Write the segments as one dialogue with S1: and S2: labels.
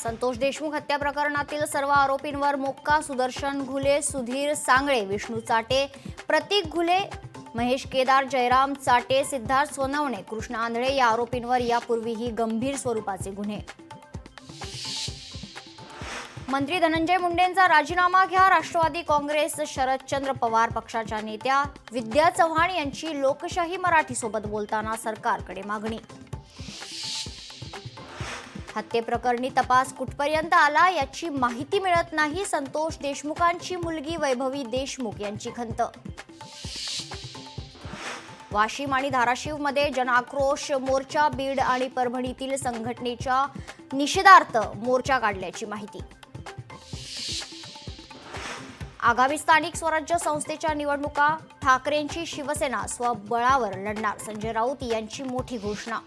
S1: संतोष देशमुख हत्या प्रकरणातील सर्व आरोपींवर मोक्का. सुदर्शन घुले, सुधीर सांगळे, विष्णू चाटे, प्रतीक घुले, महेश केदार, जयराम चाटे, सिद्धार्थ सोनवणे, कृष्ण आंधळे या आरोपींवर यापूर्वीही गंभीर स्वरूपाचे गुन्हे. मंत्री धनंजय मुंडेंचा राजीनामा घ्या. राष्ट्रवादी काँग्रेस शरदचंद्र पवार पक्षाच्या नेत्या विद्या चव्हाण यांची लोकशाही मराठीसोबत बोलताना सरकारकडे मागणी. हत्येप्रकरणी तपास कुठपर्यंत आला याची माहिती मिळत नाही. संतोष देशमुखांची मुलगी वैभवी देशमुख यांची खंत. वाशिम आणि धाराशिवमध्ये जनआक्रोश मोर्चा. बीड आणि परभणीतील संघटनेच्या निषेधार्थ मोर्चा काढल्याची माहिती. आगामी स्थानिक स्वराज्य संस्थेच्या निवडणुका ठाकरेंची शिवसेना स्वबळावर लढणार. संजय राऊत यांची मोठी घोषणा.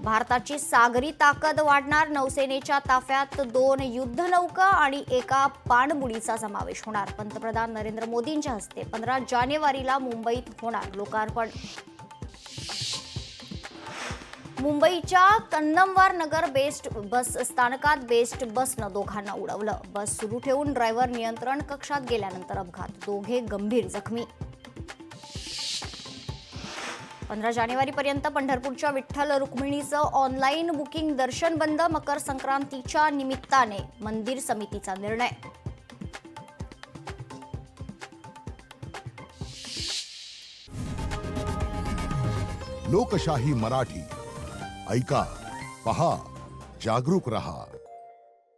S1: भारताची सागरी ताकद वाढणार. नौसेनेच्या ताफ्यात 2 युद्धनौका आणि एका पाणबुडीचा समावेश होणार. पंतप्रधान नरेंद्र मोदींच्या हस्ते 15 जानेवारीला मुंबईत होणार लोकार्पण. मुंबईच्या कन्नमवार नगर बेस्ट बस स्थानकात बेस्ट बसनं दोघांना उडवलं. बस सुरू ठेवून ड्रायव्हर नियंत्रण कक्षात गेल्यानंतर अपघात. दोघे गंभीर जखमी. 15 जानेवारीपर्यंत पंढरपूरच्या विठ्ठल रुक्मिणीचं ऑनलाईन बुकिंग. दर्शन बंद. मकर संक्रांतीच्या निमित्ताने मंदिर समितीचा निर्णय.
S2: लोकशाही मराठी ऐका, पहा, जागरूक रहा.